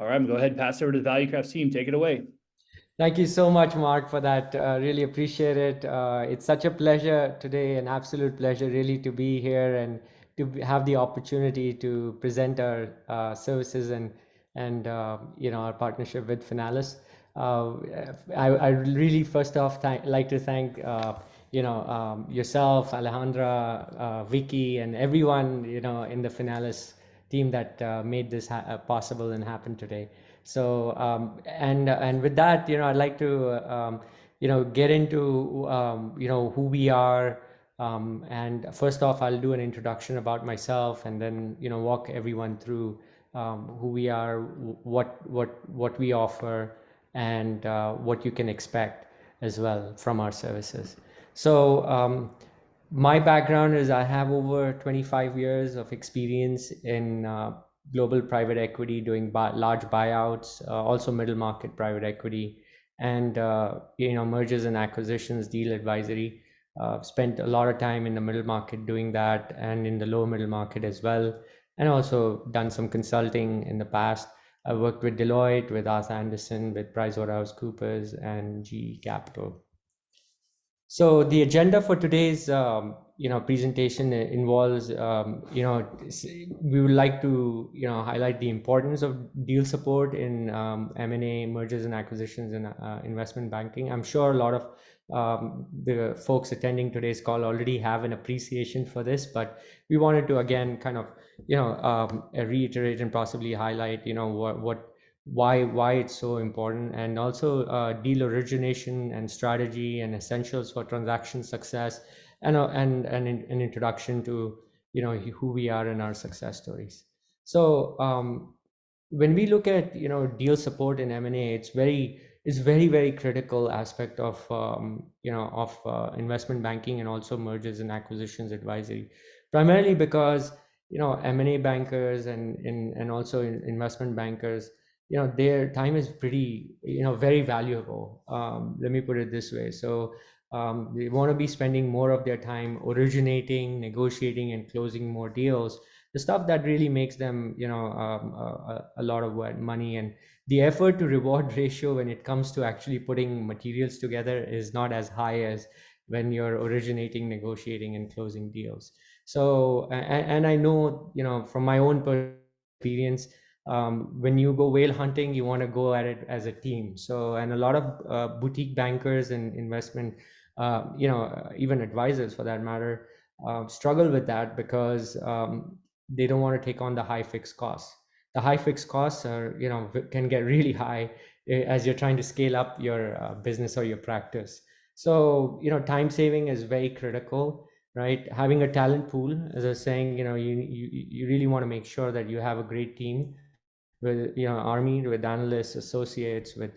All right, I'm going to go ahead and pass it over to the ValueCraftz team. Take it away. Thank you so much, Mark, for that. Really appreciate it. It's such a pleasure today, an absolute pleasure, really, to be here and to have the opportunity to present our services and our partnership with Finalis. I really first off like to thank yourself, Alejandra, Vicky, and everyone in the Finalis team that made this possible and happen today. So and with that, I'd like to get into who we are. And first off, I'll do an introduction about myself, and then walk everyone through who we are, what we offer, and what you can expect as well from our services. So my background is I have over 25 years of experience in global private equity, doing large buyouts, also middle market private equity, and mergers and acquisitions, deal advisory. Spent a lot of time in the middle market doing that, and in the low middle market as well, and also done some consulting in the past. I worked with Deloitte, with Arthur Andersen, with PricewaterhouseCoopers, and GE Capital. So the agenda for today's presentation involves we would like to highlight the importance of deal support in M&A, mergers and acquisitions, and investment banking. I'm sure a lot of the folks attending today's call already have an appreciation for this, but we wanted to again kind of reiterate and possibly highlight why it's so important, and also deal origination and strategy and essentials for transaction success, and an introduction to who we are and our success stories. So when we look at deal support in M&A, it's very critical aspect of investment banking and also mergers and acquisitions advisory, primarily because M&A bankers and also investment bankers, their time is pretty very valuable. Let me put it this way. So they want to be spending more of their time originating, negotiating, and closing more deals, the stuff that really makes them a lot of money. And the effort to reward ratio when it comes to actually putting materials together is not as high as when you're originating, negotiating, and closing deals. So and I know from my own experience, when you go whale hunting, you want to go at it as a team. So, and a lot of boutique bankers and investment even advisors for that matter struggle with that, because they don't want to take on the high fixed costs. The high fixed costs are can get really high as you're trying to scale up your business or your practice. So time saving is very critical, right? Having a talent pool, as I was saying, you really want to make sure that you have a great team with army, with analysts, associates, with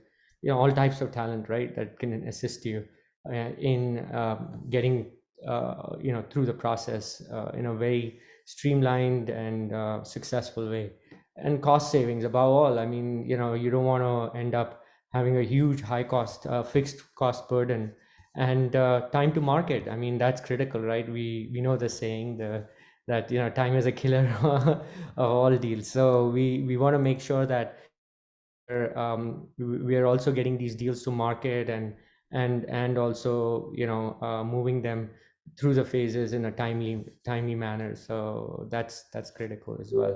all types of talent, right, that can assist you in getting through the process in a very streamlined and successful way. And cost savings above all. I mean, you don't want to end up having a huge high cost fixed cost burden. And time to market, I mean, that's critical, right? We know the saying, that time is a killer of all deals. So we want to make sure that we are also getting these deals to market, and also moving them through the phases in a timely manner. So that's critical as well.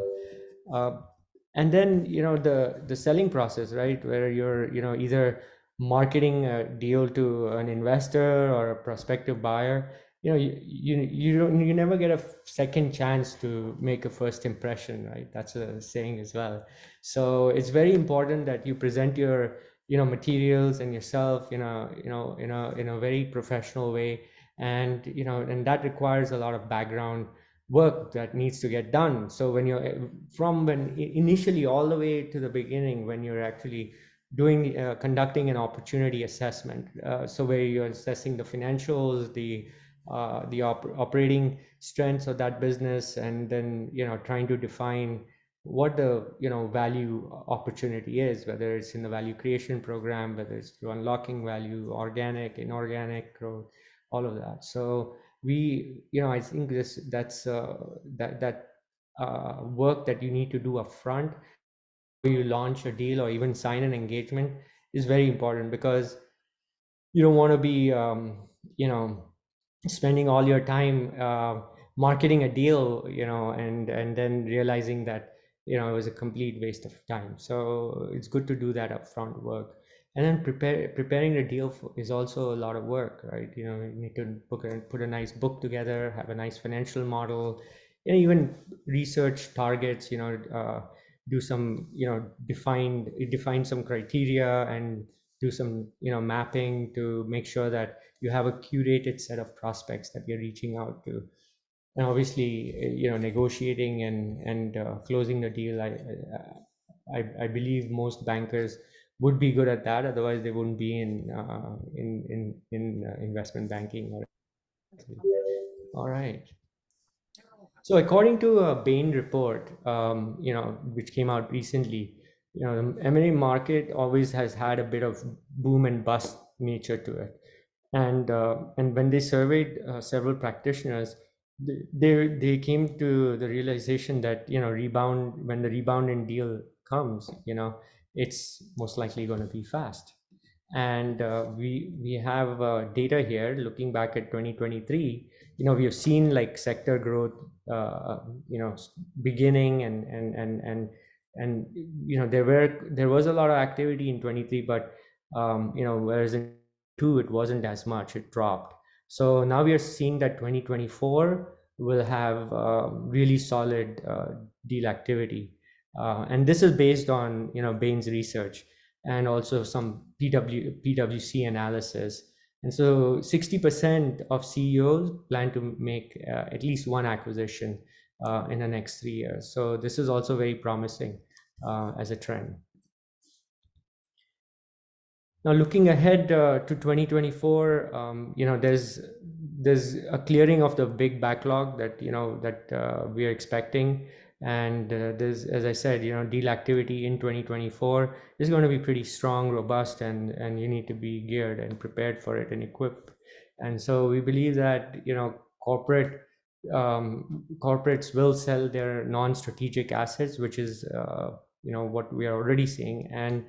And then the selling process, right, where you're either marketing a deal to an investor or a prospective buyer. You never get a second chance to make a first impression, right? That's a saying as well. So it's very important that you present your materials and yourself in a very professional way. And and that requires a lot of background work that needs to get done. So when you're when initially all the way to the beginning, when you're actually doing conducting an opportunity assessment, so where you're assessing the financials, the operating strengths of that business, and then trying to define what the value opportunity is, whether it's in the value creation program, whether it's through unlocking value, organic, inorganic growth, all of that. So I think that's that work that you need to do up front you launch a deal or even sign an engagement is very important, because you don't want to be you know spending all your time marketing a deal, and then realizing that it was a complete waste of time. So it's good to do that upfront work. And then preparing the deal is also a lot of work, right? You need to put a nice book together, have a nice financial model, even research targets, do some, define some criteria, and do some, mapping to make sure that you have a curated set of prospects that you're reaching out to. And obviously, negotiating and closing the deal. I believe most bankers would be good at that. Otherwise, they wouldn't be in investment banking. All right. So according to a Bain report, which came out recently, the M&A market always has had a bit of boom and bust nature to it. And when they surveyed several practitioners, they came to the realization that when the rebound in deal comes, it's most likely going to be fast. And we have data here looking back at 2023. We have seen like sector growth, beginning, and there was a lot of activity in 23, but whereas in two it wasn't as much, it dropped. So now we are seeing that 2024 will have really solid deal activity, and this is based on Bain's research and also some PwC analysis. And so 60% of CEOs plan to make at least one acquisition in the next 3 years. So this is also very promising as a trend. Now, looking ahead to 2024, there's a clearing of the big backlog that we are expecting, and there's, as I said, deal activity in 2024 is going to be pretty strong, robust, and you need to be geared and prepared for it and equipped. And so we believe that corporates will sell their non-strategic assets, which is what we are already seeing, and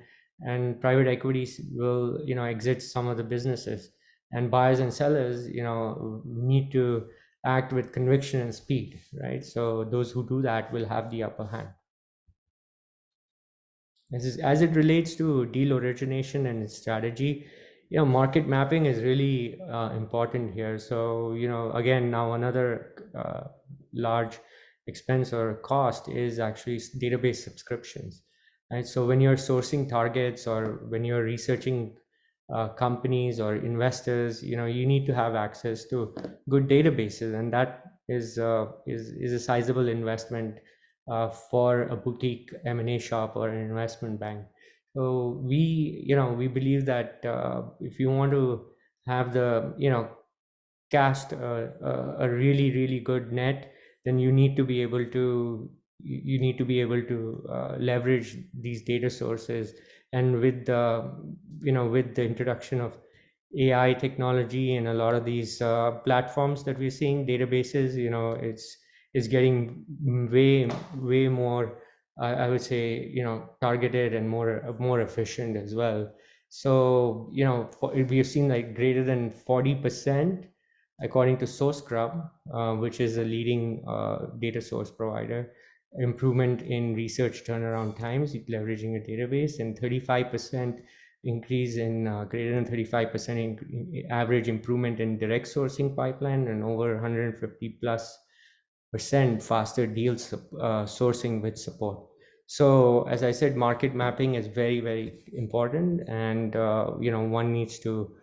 private equities will exit some of the businesses, and buyers and sellers need to act with conviction and speed, right? So those who do that will have the upper hand. As it relates to deal origination and strategy, market mapping is really important here. So again, now another large expense or cost is actually database subscriptions. Right? So when you're sourcing targets or when you're researching companies or investors, you need to have access to good databases, and that is a sizable investment for a boutique M&A shop or an investment bank. So we believe that if you want to have the cast a really really good net, then you need to be able to leverage these data sources. And with the introduction of AI technology and a lot of these platforms that we're seeing, databases, it's getting way more, I would say, targeted and more efficient as well. So we have seen like greater than 40%, according to SourceScrub, which is a leading data source provider, improvement in research turnaround times leveraging a database, and 35% increase in greater than 35% in average improvement in direct sourcing pipeline, and over 150+% faster deal sourcing with support. So as I said, market mapping is very, very important, and one needs to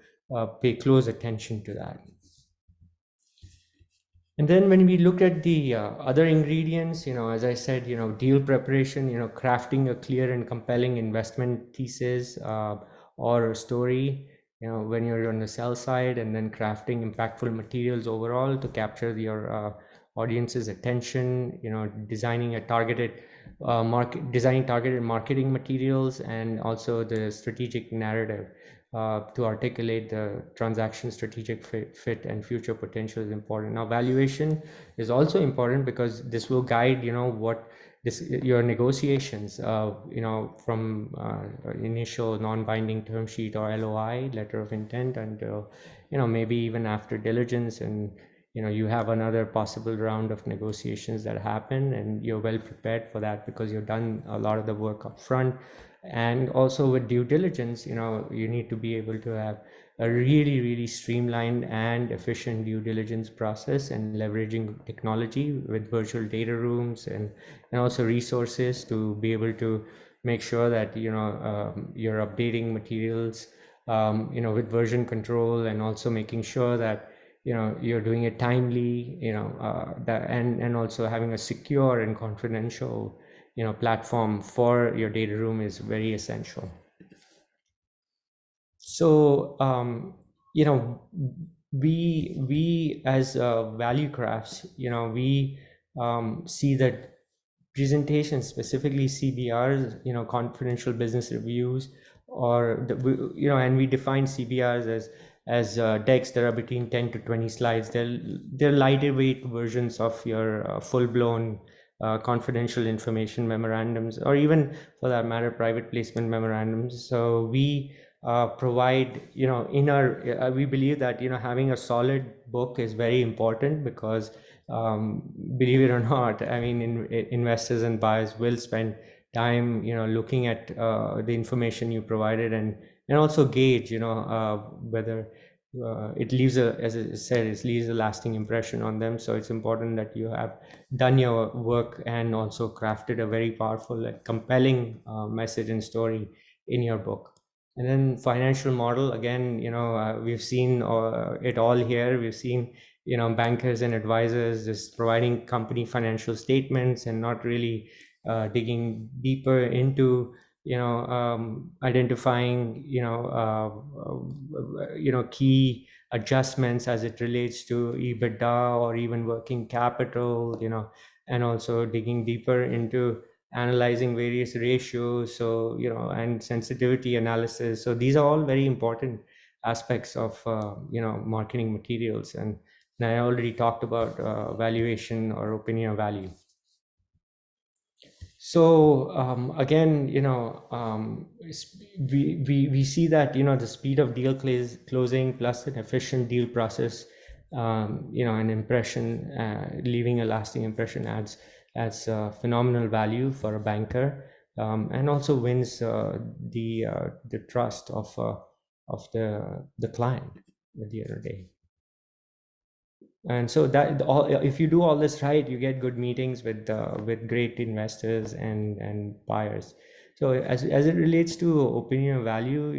pay close attention to that. And then when we look at the other ingredients, as I said, deal preparation, crafting a clear and compelling investment thesis or story, when you're on the sell side, and then crafting impactful materials overall to capture your audience's attention, designing targeted marketing materials, and also the strategic narrative to articulate the transaction strategic fit and future potential is important. Now, valuation is also important because this will guide, what your negotiations, from initial non-binding term sheet or LOI, letter of intent, until, maybe even after diligence, and, you have another possible round of negotiations that happen, and you're well prepared for that because you've done a lot of the work up front. And also with due diligence, you need to be able to have a really, really streamlined and efficient due diligence process, and leveraging technology with virtual data rooms, and also resources to be able to make sure that you're updating materials with version control, and also making sure that you're doing it timely, and also having a secure and confidential platform for your data room is very essential. So we as ValueCraftz, we see that presentations, specifically CBRs, confidential business reviews, or and we define CBRs as decks that are between 10 to 20 slides. They're lighter weight versions of your full-blown confidential information memorandums, or even for that matter private placement memorandums. So we provide, we believe that having a solid book is very important, because believe it or not, I mean, investors and buyers will spend time looking at the information you provided, and also gauge whether it leaves as I said, it leaves a lasting impression on them. So it's important that you have done your work and also crafted a very powerful and compelling message and story in your book. And then financial model, again, we've seen it all here. We've seen bankers and advisors just providing company financial statements, and not really digging deeper into identifying key adjustments as it relates to EBITDA or even working capital, and also digging deeper into analyzing various ratios, so and sensitivity analysis. So these are all very important aspects of marketing materials. And I already talked about valuation or opinion of value. So again, we see that the speed of deal closing plus an efficient deal process, an impression, leaving a lasting impression adds phenomenal value for a banker, and also wins the trust of the client at the end of the day. And so that if you do all this right, you get good meetings with great investors and buyers. So as it relates to opinion of value,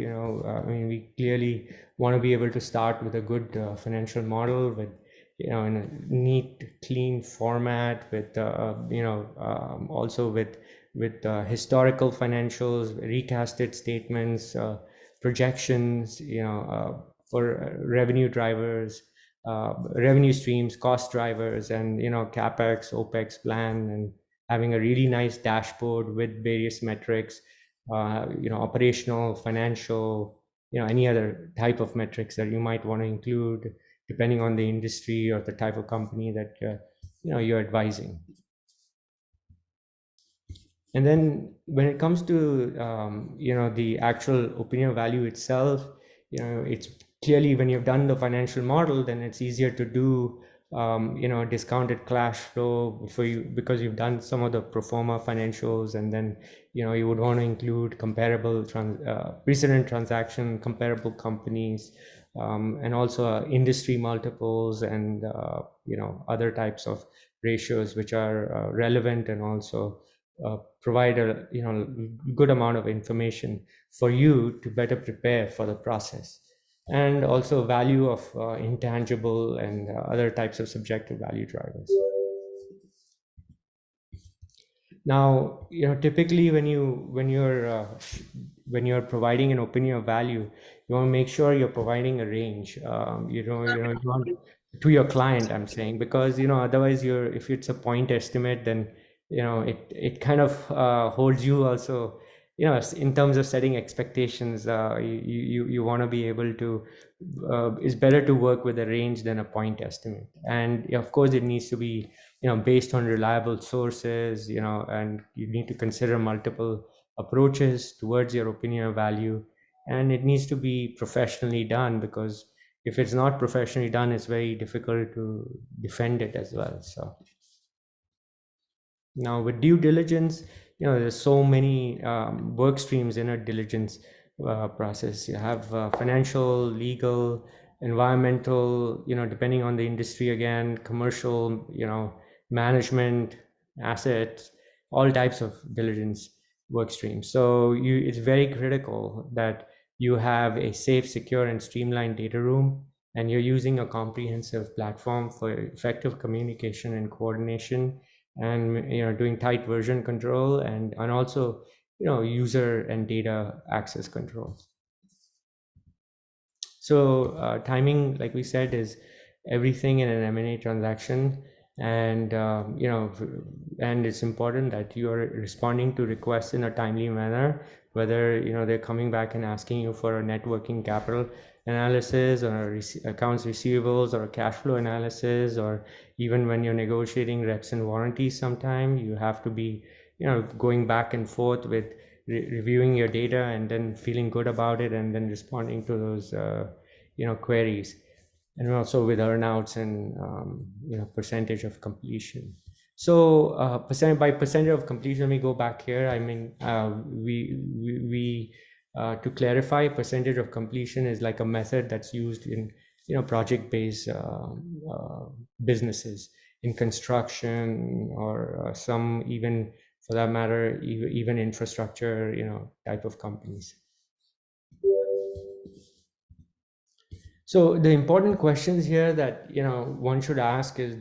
I mean, we clearly want to be able to start with a good financial model, with in a neat, clean format, with also with historical financials, recasted statements, projections, for revenue drivers, revenue streams, cost drivers, and capex, opex plan, and having a really nice dashboard with various metrics, operational, financial, any other type of metrics that you might want to include depending on the industry or the type of company that you're advising. And then when it comes to the actual opinion of value itself, it's clearly, when you've done the financial model, then it's easier to do discounted cash flow for you, because you've done some of the pro forma financials, and then you would want to include comparable precedent transaction, comparable companies, and also industry multiples, and other types of ratios which are relevant, and also provide a good amount of information for you to better prepare for the process. And also value of intangible and other types of subjective value drivers. Now, typically when you're providing an opinion of value, you want to make sure you're providing a range. You want to your client, I'm saying, because otherwise if it's a point estimate, then it kind of holds you also, in terms of setting expectations. You want to be able to is better to work with a range than a point estimate. And of course, it needs to be, based on reliable sources, and you need to consider multiple approaches towards your opinion of value. And it needs to be professionally done, because if it's not professionally done, it's very difficult to defend it as well. So now with due diligence, there's so many work streams in a diligence process. You have financial, legal, environmental, depending on the industry again, commercial, management, assets, all types of diligence work streams. So it's very critical that you have a safe, secure, and streamlined data room, and you're using a comprehensive platform for effective communication and coordination, and doing tight version control, and also user and data access control. So timing, like we said, is everything in an M&A transaction. And and it's important that you are responding to requests in a timely manner, whether they're coming back and asking you for a net working capital analysis, or accounts receivables, or a cash flow analysis, or even when you're negotiating reps and warranties. Sometime you have to be going back and forth with reviewing your data, and then feeling good about it, and then responding to those queries. And also with earnouts and percentage of completion. So percentage of completion, let me go back here. I mean, we to clarify, percentage of completion is like a method that's used in project-based businesses, in construction, or some, even for that matter, even infrastructure type of companies. So the important questions here that one should ask is,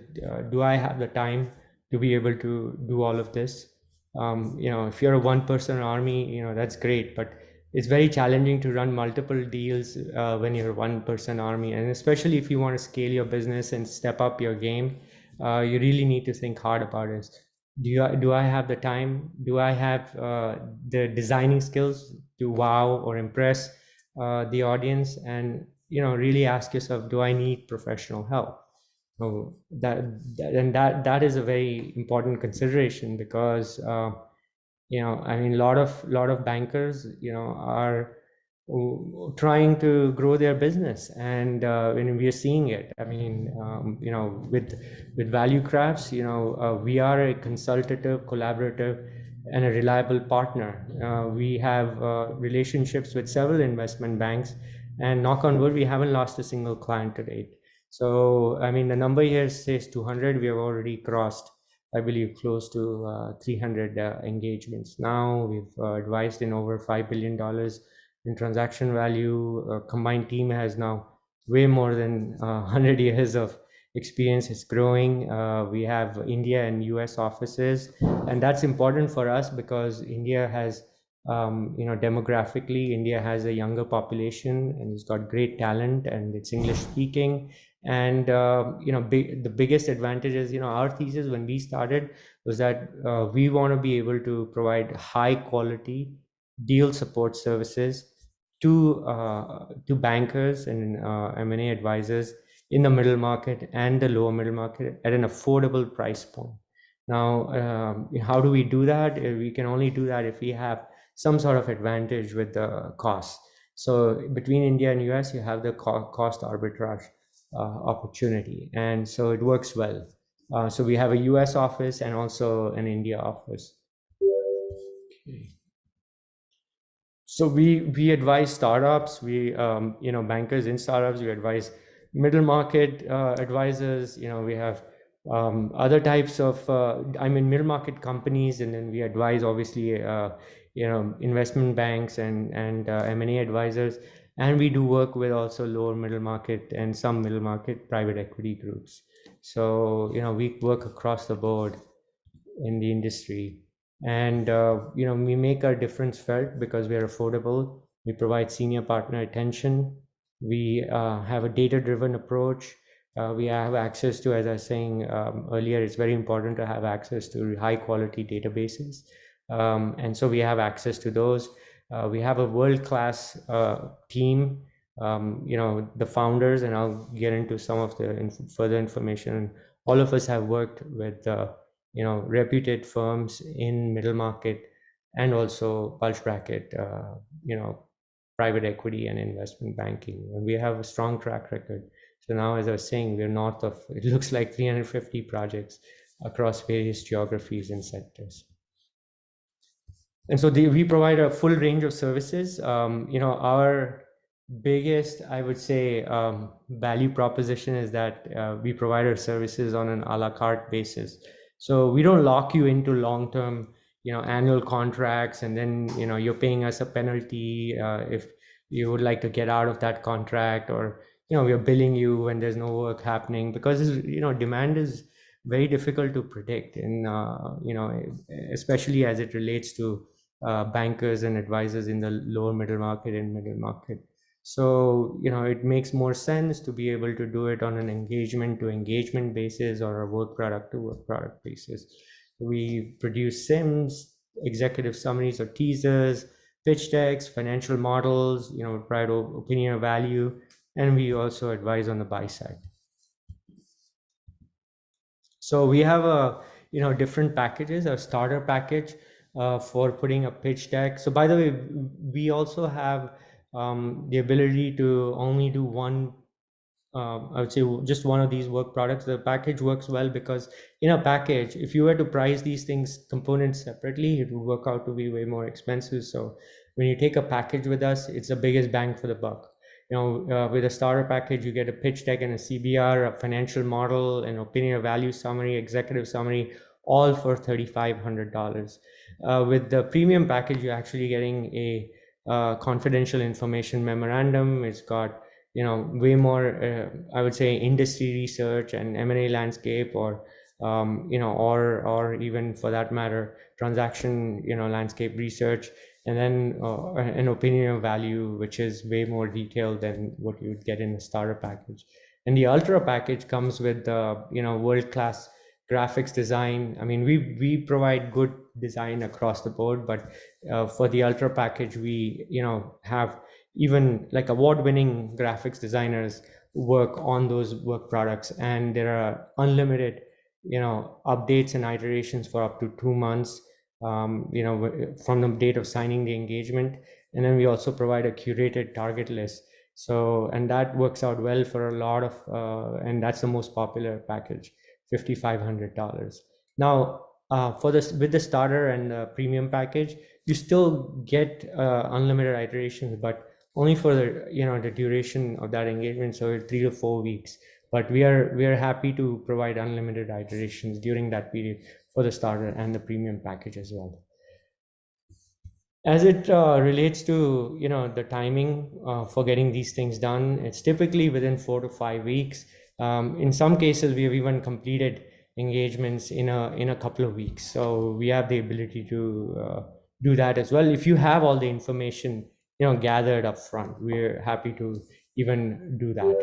do I have the time to be able to do all of this? If you're a one-person army, that's great, but it's very challenging to run multiple deals when you're a one-person army, and especially if you want to scale your business and step up your game, you really need to think hard about it. Do I have the time? Do I have the designing skills to wow or impress the audience? And really ask yourself, do I need professional help? So that is a very important consideration, because I mean, a lot of bankers are trying to grow their business, and we are seeing it. I mean, with ValueCraftz, we are a consultative, collaborative, and a reliable partner. We have relationships with several investment banks, and knock on wood, we haven't lost a single client to date. So I mean, the number here says 200. We have already crossed, I believe, close to 300 engagements. Now we've advised in over $5 billion in transaction value. Combined team has now way more than 100 years of experience. It's growing. We have India and US offices, and that's important for us because India has, demographically, India has a younger population, and it's got great talent, and it's English speaking. And the biggest advantage is, our thesis when we started was that we want to be able to provide high quality deal support services to bankers and M&A advisors in the middle market and the lower middle market at an affordable price point. Now, how do we do that? We can only do that if we have some sort of advantage with the cost. So between India and US, you have the cost arbitrage opportunity, and so it works well. So we have a US office and also an India office. Okay. So we advise startups, we bankers in startups, we advise middle market advisors. We have other types of middle market companies, and then we advise, obviously, investment banks and M&A advisors, and we do work with also lower middle market and some middle market private equity groups. So we work across the board in the industry. And we make our difference felt because we are affordable. We provide senior partner attention. We have a data-driven approach. We have access to, as I was saying earlier, it's very important to have access to high-quality databases. And so we have access to those. We have a world-class team the founders, and I'll get into some of the further information. All of us have worked with reputed firms in middle market and also bulge bracket, private equity and investment banking. And we have a strong track record. So now, as I was saying, we're north of, it looks like 350 projects across various geographies and sectors. And so we provide a full range of services. Our biggest, I would say, value proposition is that we provide our services on an a la carte basis. So we don't lock you into long-term, annual contracts, and then, you're paying us a penalty if you would like to get out of that contract, or, we're billing you when there's no work happening, because, demand is very difficult to predict. And, especially as it relates to bankers and advisors in the lower middle market and middle market. So, it makes more sense to be able to do it on an engagement to engagement basis or a work product to work product basis. We produce SIMs, executive summaries or teasers, pitch decks, financial models, provide opinion of value, and we also advise on the buy side. So we have different packages. A starter package for putting a pitch deck. So by the way, we also have the ability to only do one, I would say just one of these work products. The package works well because in a package, if you were to price these things components separately, it would work out to be way more expensive. So when you take a package with us, it's the biggest bang for the buck. With a starter package, you get a pitch deck and a CBR, a financial model, an opinion of value summary, executive summary, all for $3,500. With the premium package, you're actually getting a confidential information memorandum. It's got way more, I would say, industry research and M&A landscape, or or even for that matter, transaction landscape research, and then an opinion of value, which is way more detailed than what you would get in a starter package. And the ultra package comes with world-class graphics design. I mean, we provide good design across the board, but for the ultra package, we have even like award-winning graphics designers work on those work products, and there are unlimited updates and iterations for up to 2 months, from the date of signing the engagement. And then we also provide a curated target list. So, and that works out well for a lot of, and that's the most popular package, $5,500. Now, for this, with the starter and the premium package, you still get unlimited iterations, but only for the the duration of that engagement, so 3 to 4 weeks. But we are happy to provide unlimited iterations during that period for the starter and the premium package as well. As it relates to the timing for getting these things done, it's typically within 4 to 5 weeks. In some cases, we have even completed engagements in a couple of weeks. So we have the ability to do that as well. If you have all the information gathered up front, we're happy to even do that.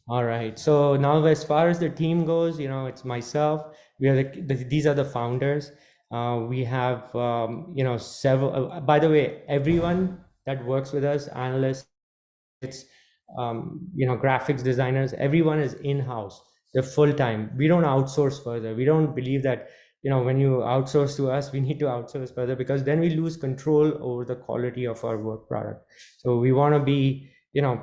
All right. So now, as far as the team goes, it's myself. We are these are the founders. We have several. By the way, everyone that works with us, analysts, graphics designers, everyone is in-house. They're full-time. We don't outsource further. We don't believe that when you outsource to us, we need to outsource further, because then we lose control over the quality of our work product. So we want to be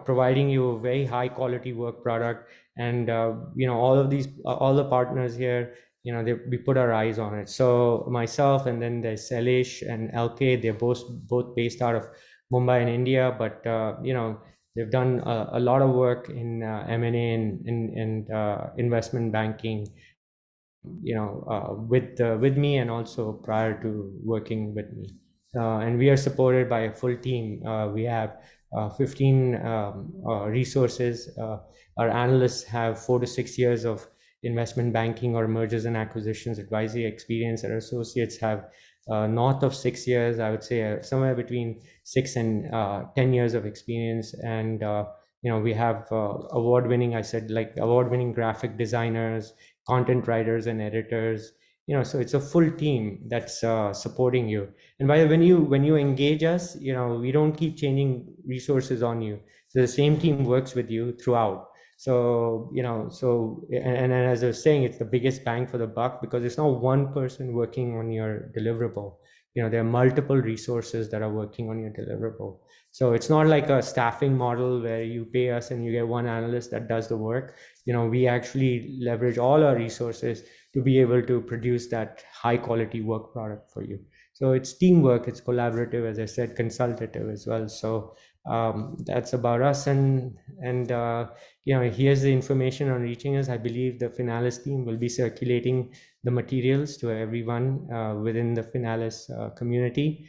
providing you a very high quality work product, and all of these, all the partners here, we put our eyes on it. So myself, and then there's Sailesh and LK, they're both based out of Mumbai in India, but they've done a lot of work in M&A and investment banking, with me, and also prior to working with me. And we are supported by a full team. We have 15 resources. Our analysts have 4 to 6 years of investment banking or mergers and acquisitions advisory experience. Our associates have north of 6 years, I would say somewhere between 6 and 10 years of experience. And we have award-winning, I said, like award-winning graphic designers, content writers and editors, So it's a full team that's supporting you. And when you engage us, we don't keep changing resources on you. So the same team works with you throughout. So and as I was saying, it's the biggest bang for the buck because it's not one person working on your deliverable. There are multiple resources that are working on your deliverable. So it's not like a staffing model where you pay us and you get one analyst that does the work. We actually leverage all our resources to be able to produce that high quality work product for you. So it's teamwork, it's collaborative, as I said, consultative as well. So that's about us. And here's the information on reaching us. I believe the Finalis team will be circulating the materials to everyone within the Finalis community.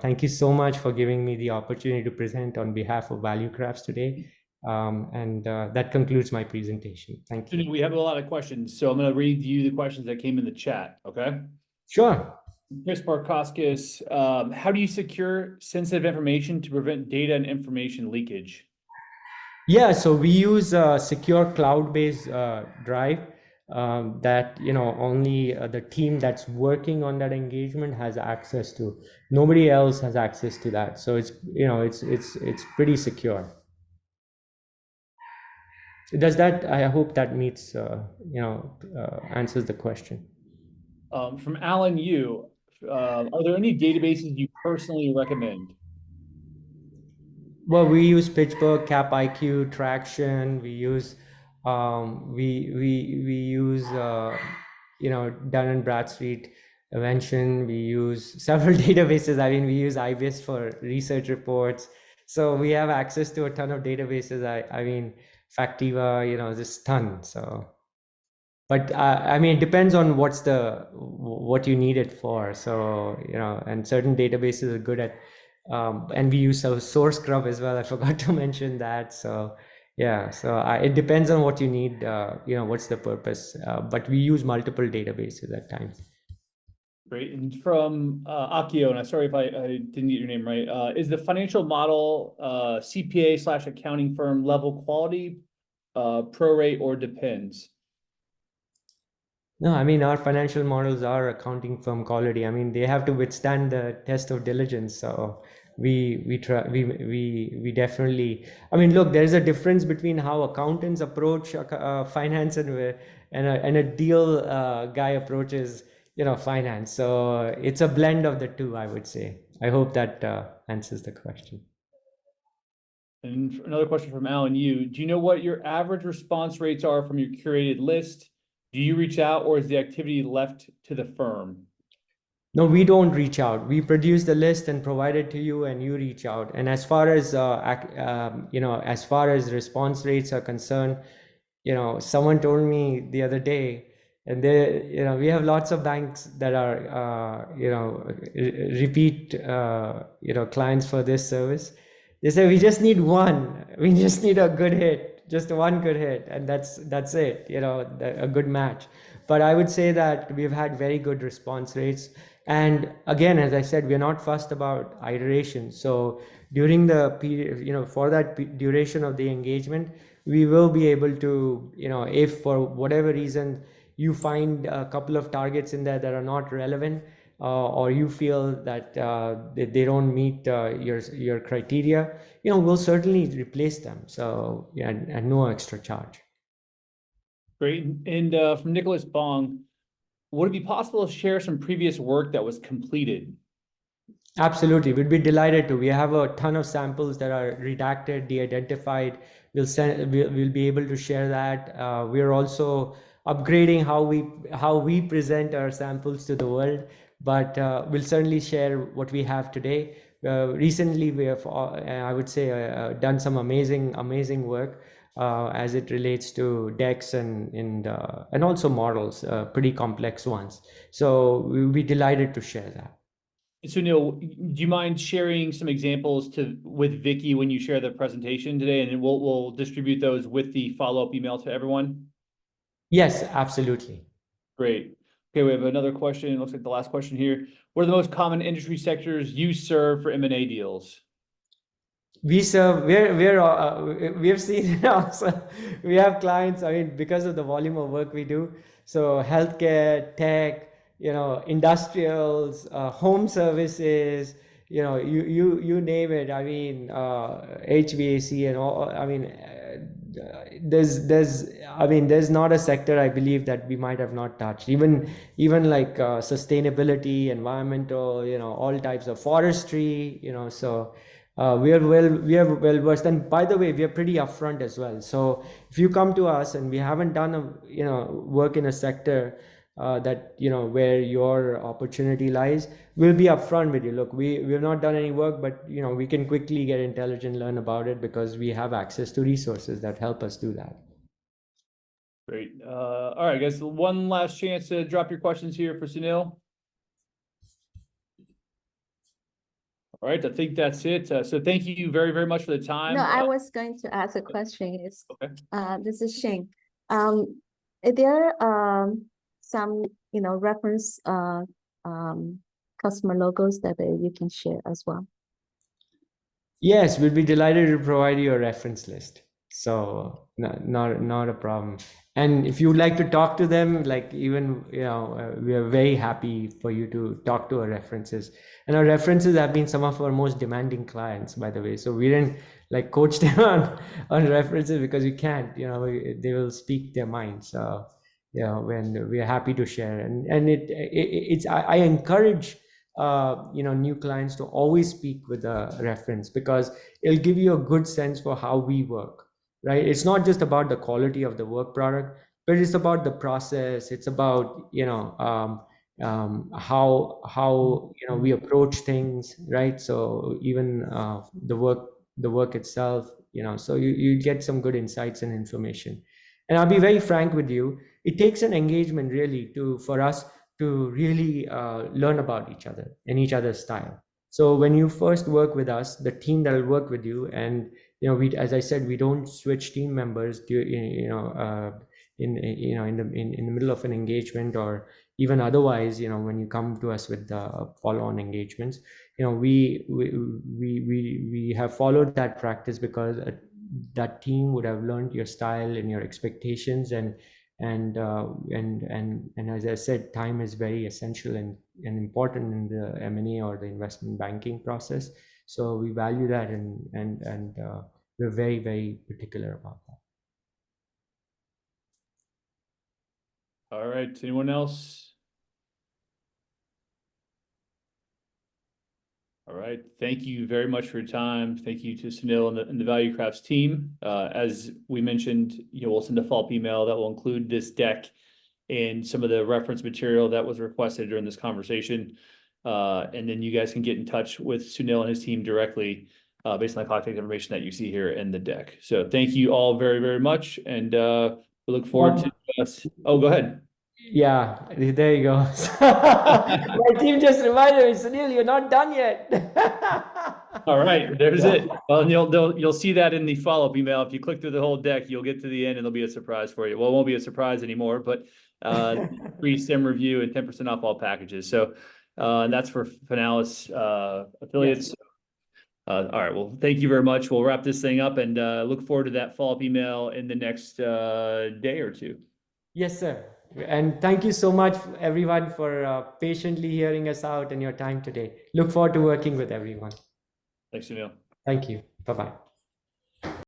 Thank you so much for giving me the opportunity to present on behalf of ValueCraftz today. And that concludes my presentation. Thank you. We have a lot of questions, so I'm going to read you the questions that came in the chat. Okay. Sure. Chris Barkoskis, how do you secure sensitive information to prevent data and information leakage? Yeah, so we use a secure cloud-based drive that only the team that's working on that engagement has access to. Nobody else has access to that, so it's pretty secure. Does that? I hope that meets answers the question. From Alan Yu, are there any databases you personally recommend? Well, we use PitchBook, CapIQ, Traction. We use we use Dun and Bradstreet Invention. We use several databases. I mean, we use IBIS for research reports. So we have access to a ton of databases. I mean, Factiva, this ton. So, but I mean, it depends on what you need it for. So, and certain databases are good at and we use a source scrub as well. I forgot to mention that. So yeah, so it depends on what you need, what's the purpose, but we use multiple databases at times. Great. And from Akio, and I'm sorry if I didn't get your name right, is the financial model CPA/accounting firm level quality, prorate, or depends? No, I mean, our financial models are accounting firm quality. I mean, they have to withstand the test of diligence. So we try we definitely. I mean, look, there's a difference between how accountants approach finance and a deal guy approaches finance. So it's a blend of the two, I would say. I hope that answers the question. And another question from Alan Yu. Do you know what your average response rates are from your curated list? Do you reach out, or is the activity left to the firm? No, we don't reach out. We produce the list and provide it to you, and you reach out. And as far as as far as response rates are concerned, someone told me the other day, and we have lots of banks that are repeat clients for this service. They say we just need one. We just need a good hit, just one good hit, and that's it. A good match. But I would say that we've had very good response rates. And again, as I said, we're not fussed about iteration. So during the period, for that duration of the engagement, we will be able to, if for whatever reason you find a couple of targets in there that are not relevant, or you feel that they don't meet your criteria, we'll certainly replace them. So yeah, and no extra charge. Great. And from Nicholas Bong, would it be possible to share some previous work that was completed? Absolutely, we'd be delighted to. We have a ton of samples that are redacted, de-identified. We'll be able to share that. We're also upgrading how we present our samples to the world, but we'll certainly share what we have today. Recently, we have, I would say, done some amazing work as it relates to decks and also models, pretty complex ones. So we'll be delighted to share that. Sunil, do you mind sharing some examples with Vicky when you share the presentation today, and then we'll distribute those with the follow-up email to everyone? Yes, absolutely. Great. Okay, we have another question. It looks like the last question here. What are the most common industry sectors you serve for M&A deals? We serve, we've seen also, we have clients, I mean, because of the volume of work we do. So healthcare, tech, industrials, home services, you name it. I mean, HVAC and all. I mean, there's not a sector I believe that we might have not touched. Even like sustainability, environmental, all types of forestry. So we are well versed. And by the way, we are pretty upfront as well. So if you come to us and we haven't done work in a sector that where your opportunity lies, we'll be upfront with you. Look, we've not done any work, but we can quickly get intelligent, learn about it, because we have access to resources that help us do that. Great. All right, guys, one last chance to drop your questions here for Sunil. All right, I think that's it. So thank you very, very much for the time. No, I was going to ask a question. Okay. This is Shane. Are there some reference customer logos that you can share as well? Yes, we'll be delighted to provide you a reference list. So not a problem. And if you'd like to talk to them, like even we are very happy for you to talk to our references. And our references have been some of our most demanding clients, by the way. So we didn't like coach them on references because we can't. They will speak their mind. So when we are happy to share, and I encourage new clients to always speak with a reference, because it'll give you a good sense for how we work, right? It's not just about the quality of the work product, but it's about the process. It's about how we approach things, right? So even the work itself, so you get some good insights and information. And I'll be very frank with you, it takes an engagement really for us to really learn about each other and each other's style. So when you first work with us, the team that will work with you, and as I said, we don't switch team members in the middle of an engagement, or even otherwise. When you come to us with the follow-on engagements, we have followed that practice, because that team would have learned your style and your expectations, and as I said, time is very essential and important in the M&A or the investment banking process. So we value that, and we're very, very particular about that. All right. Anyone else? All right. Thank you very much for your time. Thank you to Sunil and the ValueCraftz team. As we mentioned, we'll send a follow-up email that will include this deck and some of the reference material that was requested during this conversation. And then you guys can get in touch with Sunil and his team directly based on the contact information that you see here in the deck. So thank you all very, very much. And we look forward to us. Oh, go ahead. Yeah, there you go. My team just reminded me, Sunil, you're not done yet. All right, there's it. Well, you'll see that in the follow-up email. If you click through the whole deck, you'll get to the end and there'll be a surprise for you. Well, it won't be a surprise anymore, but free SIM review and 10% off all packages. So that's for Finalis affiliates. Yes. All right, well, thank you very much. We'll wrap this thing up, and look forward to that follow-up email in the next day or two. Yes, sir. And thank you so much, everyone, for patiently hearing us out and your time today. Look forward to working with everyone. Thanks, Sunil. Thank you. Bye-bye.